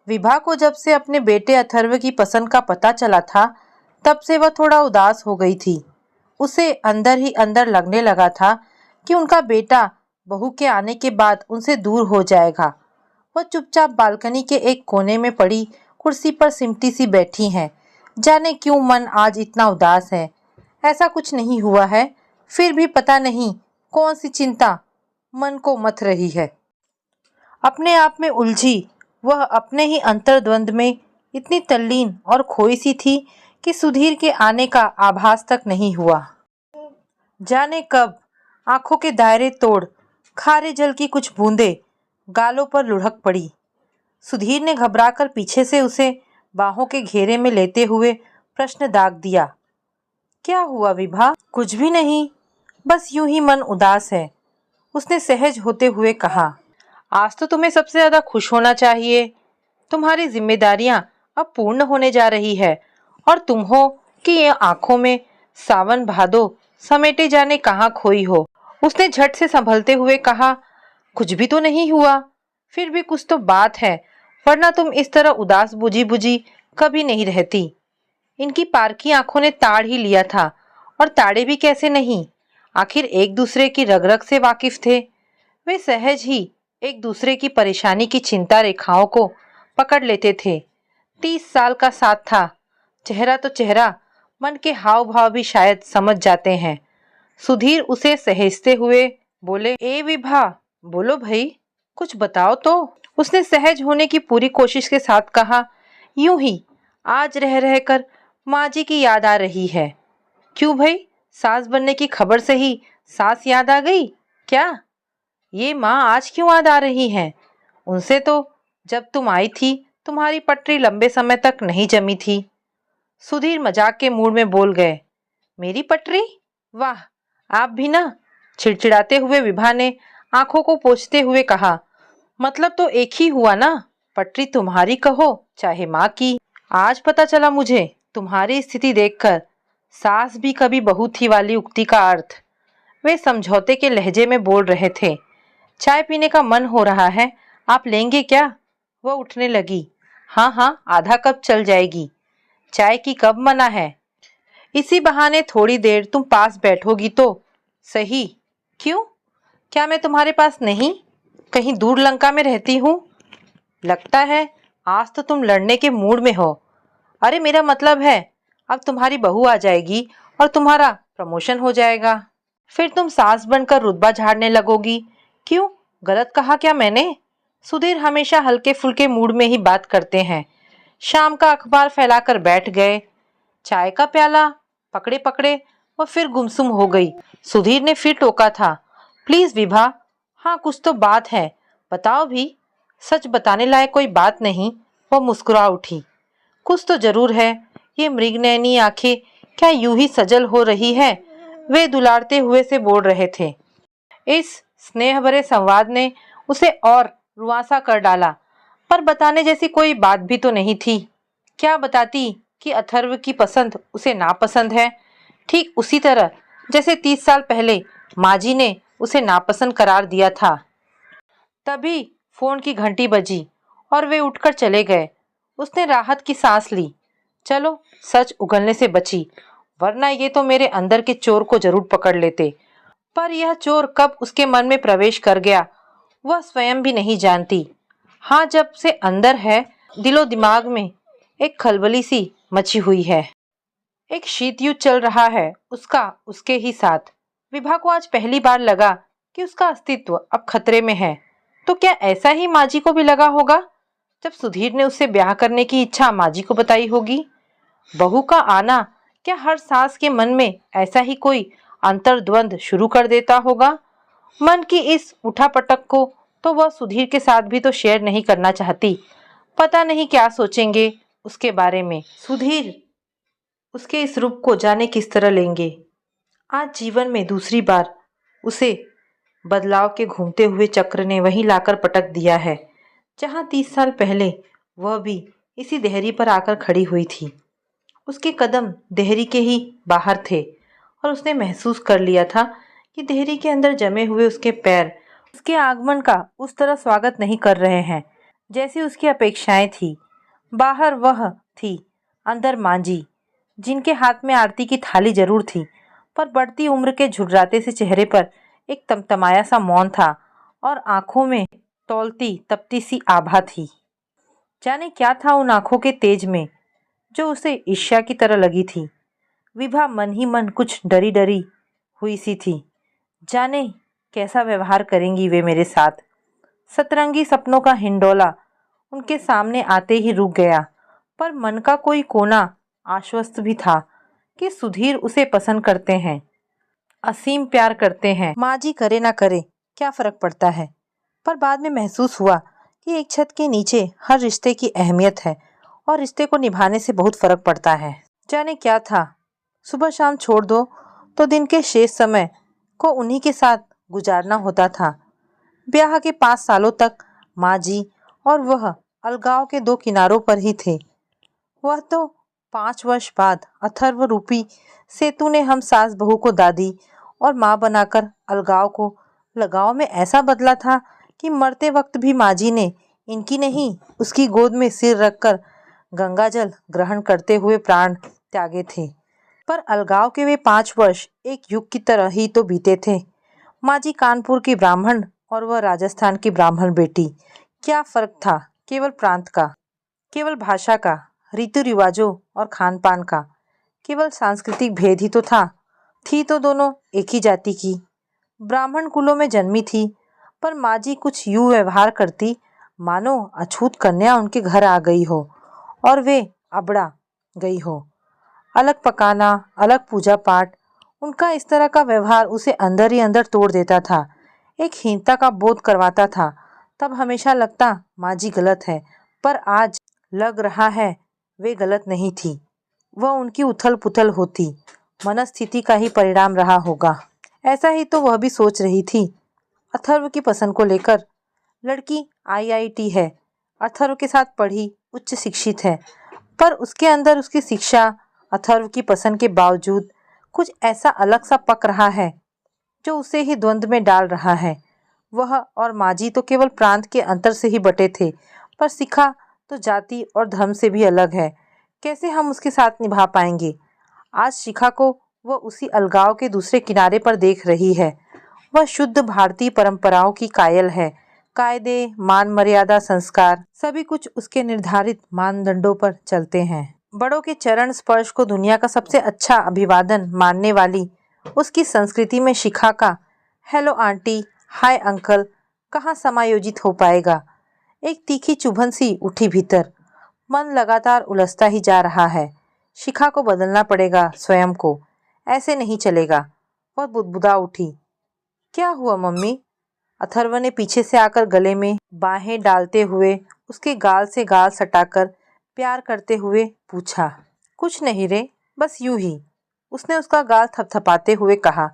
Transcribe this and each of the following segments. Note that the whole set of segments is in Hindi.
विभा को जब से अपने बेटे अथर्व की पसंद का पता चला था, तब से वह थोड़ा उदास हो गई थी। उसे अंदर ही अंदर लगने लगा था कि उनका बेटा बहू के आने के बाद उनसे दूर हो जाएगा। वह चुपचाप बालकनी के एक कोने में पड़ी कुर्सी पर सिमटी सी बैठी हैं। जाने क्यों मन आज इतना उदास है। ऐसा कुछ नहीं हुआ है, फिर भी पता नहीं कौन सी चिंता मन को मथ रही है। अपने आप में उलझी वह अपने ही अंतर्द्वंद में इतनी तल्लीन और खोई सी थी कि सुधीर के आने का आभास तक नहीं हुआ। जाने कब आंखों के दायरे तोड़ खारे जल की कुछ बूंदें गालों पर लुढ़क पड़ी। सुधीर ने घबराकर पीछे से उसे बाहों के घेरे में लेते हुए प्रश्न दाग दिया, क्या हुआ विभा? कुछ भी नहीं, बस यूं ही मन उदास है, उसने सहज होते हुए कहा। आज तो तुम्हें सबसे ज्यादा खुश होना चाहिए। तुम्हारी जिम्मेदारियां अब पूर्ण होने जा रही है और तुम हो कि ये आंखों में सावन भादो समेटे जाने कहाँ खोई हो। उसने झट से संभलते हुए कहा, कुछ भी तो नहीं हुआ, फिर भी कुछ तो बात है, वरना तुम इस तरह उदास बुझी बुझी कभी नहीं रहती। इनकी पारखी आंखों ने ताड़ ही लिया था, और ताड़े भी कैसे नहीं, आखिर एक दूसरे की रग रग से वाकिफ थे। वे सहज ही एक दूसरे की परेशानी की चिंता रेखाओं को पकड़ लेते थे। 30 साल का साथ था, चेहरा तो चेहरा, मन के हाव भाव भी शायद समझ जाते हैं। सुधीर उसे सहेजते हुए बोले, ए विभा, बोलो भाई, कुछ बताओ तो। उसने सहज होने की पूरी कोशिश के साथ कहा, यूं ही आज रह रहकर माँ जी की याद आ रही है। क्यों भाई, सास बनने की खबर से ही सास याद आ गई क्या? ये माँ आज क्यों याद आ रही है? उनसे तो जब तुम आई थी तुम्हारी पटरी लंबे समय तक नहीं जमी थी। सुधीर मजाक के मूड में बोल गए, मेरी पटरी? वाह, आप भी ना। चिड़चिड़ाते हुए विभा ने आंखों को पोंछते हुए कहा, मतलब तो एक ही हुआ ना, पटरी तुम्हारी कहो चाहे माँ की। आज पता चला मुझे तुम्हारी स्थिति देखकर, सास भी कभी बहू थी वाली उक्ति का अर्थ। वे समझौते के लहजे में बोल रहे थे। चाय पीने का मन हो रहा है, आप लेंगे क्या? वह उठने लगी। हाँ हाँ, आधा कप चल जाएगी। चाय की कब मना है? इसी बहाने थोड़ी देर तुम पास बैठोगी तो सही। क्यों, क्या मैं तुम्हारे पास नहीं, कहीं दूर लंका में रहती हूँ? लगता है आज तो तुम लड़ने के मूड में हो। अरे मेरा मतलब है, अब तुम्हारी बहू आ जाएगी और तुम्हारा प्रमोशन हो जाएगा, फिर तुम सास बनकर रुतबा झाड़ने लगोगी। क्यों, गलत कहा क्या मैंने? सुधीर हमेशा हल्के फुल्के मूड में ही बात करते हैं। शाम का अखबार फैलाकर बैठ गए। चाय का प्याला पकड़े पकड़े वह फिर गुमसुम हो गई। सुधीर ने फिर टोका था, प्लीज विभा, हाँ कुछ तो बात है, बताओ भी। सच बताने लायक कोई बात नहीं, वह मुस्कुरा उठी। कुछ तो जरूर है, ये मृगनयनी आंखें क्या यूं ही सजल हो रही है? वे दुलारते हुए से बोल रहे थे। इस स्नेह भरे संवाद ने उसे और रुआंसा कर डाला, पर बताने जैसी कोई बात भी तो नहीं थी। क्या बताती कि अथर्व की पसंद उसे नापसंद है, ठीक उसी तरह जैसे 30 साल पहले माँ जी ने उसे नापसंद करार दिया था। तभी फोन की घंटी बजी और वे उठकर चले गए। उसने राहत की सांस ली। चलो, सच उगलने से बची, वरना ये तो मेरे अंदर के चोर को जरूर पकड़ लेते। पर यह चोर कब उसके मन में प्रवेश कर गया, वह स्वयं भी नहीं जानती। हाँ, जब से अंदर है, दिलो दिमाग में एक खलबली सी मची हुई है। एक शीत युद्ध चल रहा है, उसका उसके ही साथ। विभा को आज पहली बार लगा कि उसका अस्तित्व अब खतरे में है। तो क्या ऐसा ही माँ जी को भी लगा होगा जब सुधीर ने उससे ब्याह करने की इच्छा माँ जी को बताई होगी? बहू का आना क्या हर सास के मन में ऐसा ही कोई अंतर्द्वंद शुरू कर देता होगा? मन की इस उठापटक को तो वह सुधीर के साथ भी तो शेयर नहीं करना चाहती। पता नहीं क्या सोचेंगे उसके बारे में। सुधीर उसके इस रूप को जाने किस तरह लेंगे। आज जीवन में दूसरी बार उसे बदलाव के घूमते हुए चक्र ने वहीं लाकर पटक दिया है, जहां 30 साल पहले वह भी इसी देहरी पर आकर खड़ी हुई थी। उसके कदम देहरी के ही बाहर थे और उसने महसूस कर लिया था कि देहरी के अंदर जमे हुए उसके पैर उसके आगमन का उस तरह स्वागत नहीं कर रहे हैं जैसी उसकी अपेक्षाएं थी। बाहर वह थी, अंदर मांझी, जिनके हाथ में आरती की थाली जरूर थी, पर बढ़ती उम्र के झुर्राते से चेहरे पर एक तमतमाया सा मौन था और आंखों में तौलती तपती सी आभा थी। जाने क्या था उन आंखों के तेज में जो उसे ईर्ष्या की तरह लगी थी। विभा मन ही मन कुछ डरी डरी हुई सी थी। जाने कैसा व्यवहार करेंगी वे मेरे साथ। सतरंगी सपनों का हिंडोला उनके सामने आते ही रुक गया, पर मन का कोई कोना आश्वस्त भी था कि सुधीर उसे पसंद करते हैं, असीम प्यार करते हैं। माँ जी करे ना करे क्या फर्क पड़ता है। पर बाद में महसूस हुआ कि एक छत के नीचे हर रिश्ते की अहमियत है और रिश्ते को निभाने से बहुत फर्क पड़ता है। जाने क्या था, सुबह शाम छोड़ दो तो दिन के शेष समय को उन्हीं के साथ गुजारना होता था। ब्याह के 5 सालों तक माँ जी और वह अलगाव के 2 किनारों पर ही थे। वह तो 5 वर्ष बाद अथर्व रूपी सेतु ने हम सास बहू को दादी और माँ बनाकर अलगाव को लगाव में ऐसा बदला था कि मरते वक्त भी माँ जी ने इनकी नहीं उसकी गोद में सिर रखकर गंगाजल ग्रहण करते हुए प्राण त्यागे थे। पर अलगाव के वे 5 वर्ष एक युग की तरह ही तो बीते थे। माँ जी कानपुर की ब्राह्मण और वह राजस्थान की ब्राह्मण बेटी। क्या फर्क था, केवल प्रांत का, केवल भाषा का, रीति रिवाजों और खान पान का, केवल सांस्कृतिक भेद ही तो था। थी तो दोनों एक ही जाति की, ब्राह्मण कुलों में जन्मी थी, पर माँ जी कुछ यूं व्यवहार करती मानो अछूत कन्या उनके घर आ गई हो और वे अबड़ा गई हो। अलग पकाना, अलग पूजा पाठ, उनका इस तरह का व्यवहार उसे अंदर ही अंदर तोड़ देता था, एक हीनता का बोध करवाता था। तब हमेशा लगता माँ जी गलत है, पर आज लग रहा है वे गलत नहीं थी। वह उनकी उथल पुथल होती मनस्थिति का ही परिणाम रहा होगा। ऐसा ही तो वह भी सोच रही थी अथर्व की पसंद को लेकर। लड़की आईआईटी है, अथर्व के साथ पढ़ी, उच्च शिक्षित है, पर उसके अंदर उसकी शिक्षा अथर्व की पसंद के बावजूद कुछ ऐसा अलग सा पक रहा है जो उसे ही द्वंद्व में डाल रहा है। वह और माजी तो केवल प्रांत के अंतर से ही बटे थे, पर शिखा तो जाति और धर्म से भी अलग है। कैसे हम उसके साथ निभा पाएंगे। आज शिखा को वह उसी अलगाव के दूसरे किनारे पर देख रही है। वह शुद्ध भारतीय परंपराओं की कायल है। कायदे, मान मर्यादा, संस्कार सभी कुछ उसके निर्धारित मानदंडों पर चलते हैं। बड़ों के चरण स्पर्श को दुनिया का सबसे अच्छा अभिवादन मानने वाली उसकी संस्कृति में शिखा का हेलो आंटी, हाय अंकल कहाँ समायोजित हो पाएगा। एक तीखी चुभन सी उठी भीतर। मन लगातार उलझता ही जा रहा है। शिखा को बदलना पड़ेगा स्वयं को, ऐसे नहीं चलेगा। वह बुदबुदा उठी। क्या हुआ मम्मी? अथर्व ने पीछे से आकर गले में बाहें डालते हुए उसके गाल से गाल सटाकर प्यार करते हुए पूछा। कुछ नहीं रे, बस यूं ही, उसने उसका गाल थपथपाते हुए कहा।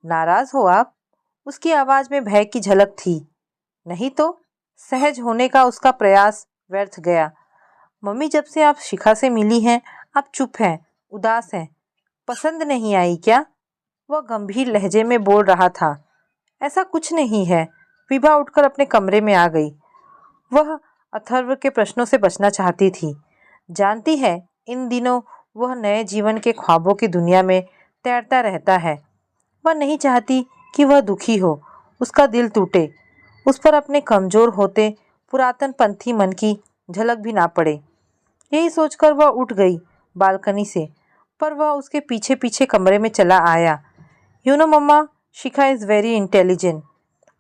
नाराज हो आप? उसकी आवाज में भय की झलक थी। नहीं तो। सहज होने का उसका प्रयास व्यर्थ गया। मम्मी, जब से आप शिखा से मिली हैं आप चुप हैं, उदास हैं। पसंद नहीं आई क्या? वह गंभीर लहजे में बोल रहा था। ऐसा कुछ नहीं है। विभा उठकर अपने कमरे में आ गई। वह अथर्व के प्रश्नों से बचना चाहती थी। जानती है इन दिनों वह नए जीवन के ख्वाबों की दुनिया में तैरता रहता है। वह नहीं चाहती कि वह दुखी हो, उसका दिल टूटे, उस पर अपने कमजोर होते पुरातन पंथी मन की झलक भी ना पड़े। यही सोचकर वह उठ गई बालकनी से, पर वह उसके पीछे पीछे कमरे में चला आया। You know mamma, Shikha is very intelligent.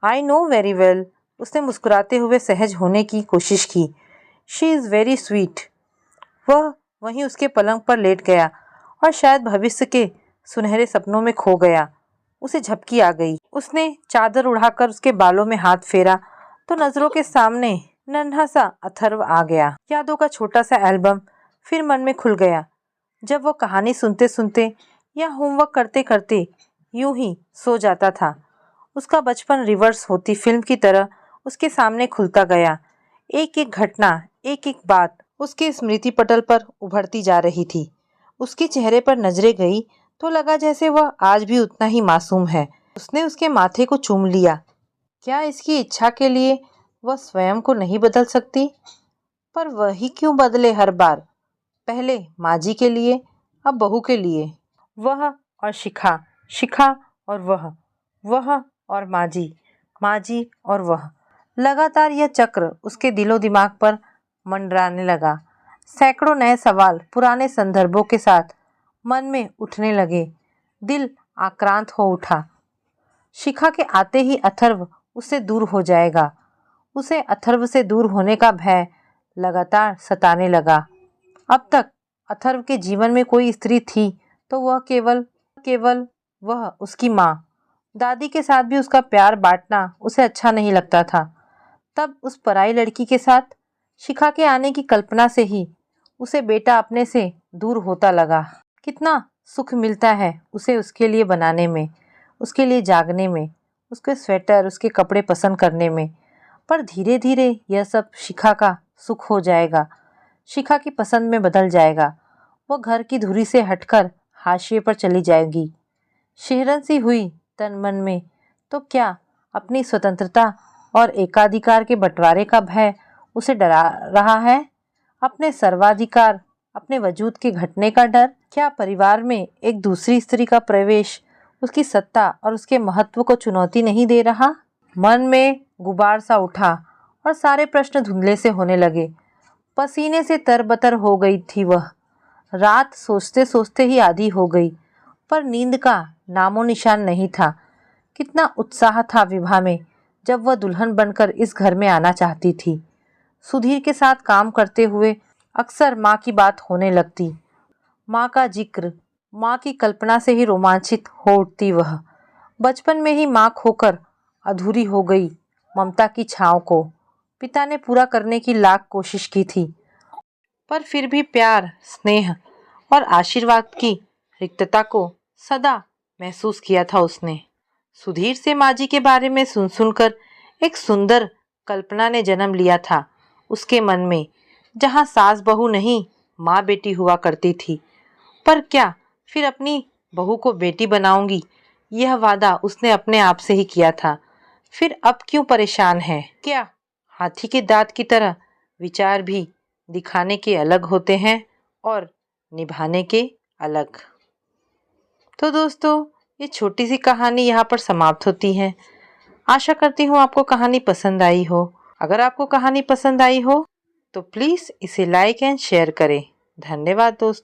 I know very well. उसने मुस्कुराते हुए सहज होने की कोशिश की। She is very sweet. वह वहीं उसके पलंग पर लेट गया और शायद भविष्य के सुनहरे सपनों में खो गया। उसे झपकी आ गई। उसने चादर उड़ाकर उसके बालों में हाथ फेरा तो नजरों के सामने नन्हा सा अथर्व आ गया। यादों का छोटा सा एल्बम फिर मन में खुल गया। जब वो कहानी सुनते सुनते या होमवर्क करते करते यूं ही सो जाता था, उसका बचपन रिवर्स होती फिल्म की तरह उसके सामने खुलता गया। एक एक घटना, एक एक बात उसके स्मृति पटल पर उभरती जा रही थी। उसके चेहरे पर नजरें गई तो लगा जैसे वह आज भी उतना ही मासूम है। उसने उसके माथे को चूम लिया। क्या इसकी इच्छा के लिए वह स्वयं को नहीं बदल सकती? पर वही क्यों बदले हर बार? पहले माँ जी के लिए, अब बहू के लिए। वह और शिखा, शिखा और वह और माँ जी और वह। लगातार यह चक्र उसके दिलो दिमाग पर मंडराने लगा। सैकड़ों नए सवाल पुराने संदर्भों के साथ मन में उठने लगे। दिल आक्रांत हो उठा। शिखा के आते ही अथर्व उससे दूर हो जाएगा। उसे अथर्व से दूर होने का भय लगातार सताने लगा। अब तक अथर्व के जीवन में कोई स्त्री थी तो वह केवल वह उसकी माँ। दादी के साथ भी उसका प्यार बांटना उसे अच्छा नहीं लगता था। तब उस पराई लड़की के साथ शिखा के आने की कल्पना से ही उसे बेटा अपने से दूर होता लगा। कितना सुख मिलता है उसे उसके लिए बनाने में, उसके लिए जागने में, उसके स्वेटर, उसके कपड़े पसंद करने में। पर धीरे धीरे यह सब शिखा का सुख हो जाएगा, शिखा की पसंद में बदल जाएगा। वो घर की धुरी से हटकर हाशिए पर चली जाएगी। शिहरन सी हुई तन मन में। तो क्या अपनी स्वतंत्रता और एकाधिकार के बंटवारे का भय उसे डरा रहा है? अपने सर्वाधिकार, अपने वजूद के घटने का डर? क्या परिवार में एक दूसरी स्त्री का प्रवेश उसकी सत्ता और उसके महत्व को चुनौती नहीं दे रहा? मन में गुबार सा उठा और सारे प्रश्न धुंधले से होने लगे। पसीने से तरबतर हो गई थी वह। रात सोचते सोचते ही आधी हो गई, पर नींद का नामो निशान नहीं था। कितना उत्साह था विवाह में, जब वह दुल्हन बनकर इस घर में आना चाहती थी। सुधीर के साथ काम करते हुए अक्सर माँ की बात होने लगती। माँ का जिक्र, माँ की कल्पना से ही रोमांचित हो उठती वह। बचपन में ही माँ खोकर अधूरी हो गई ममता की छाँव को पिता ने पूरा करने की लाख कोशिश की थी, पर फिर भी प्यार, स्नेह और आशीर्वाद की रिक्तता को सदा महसूस किया था उसने। सुधीर से माँ जी के बारे में सुन सुनकर एक सुंदर कल्पना ने जन्म लिया था उसके मन में, जहाँ सास बहू नहीं माँ बेटी हुआ करती थी। पर क्या फिर अपनी बहू को बेटी बनाऊंगी, यह वादा उसने अपने आप से ही किया था। फिर अब क्यों परेशान है? क्या हाथी के दांत की तरह विचार भी दिखाने के अलग होते हैं और निभाने के अलग। तो दोस्तों, ये छोटी सी कहानी यहाँ पर समाप्त होती है। आशा करती हूँ आपको कहानी पसंद आई हो। अगर आपको कहानी पसंद आई हो तो प्लीज़ इसे लाइक एंड शेयर करें। धन्यवाद दोस्तों।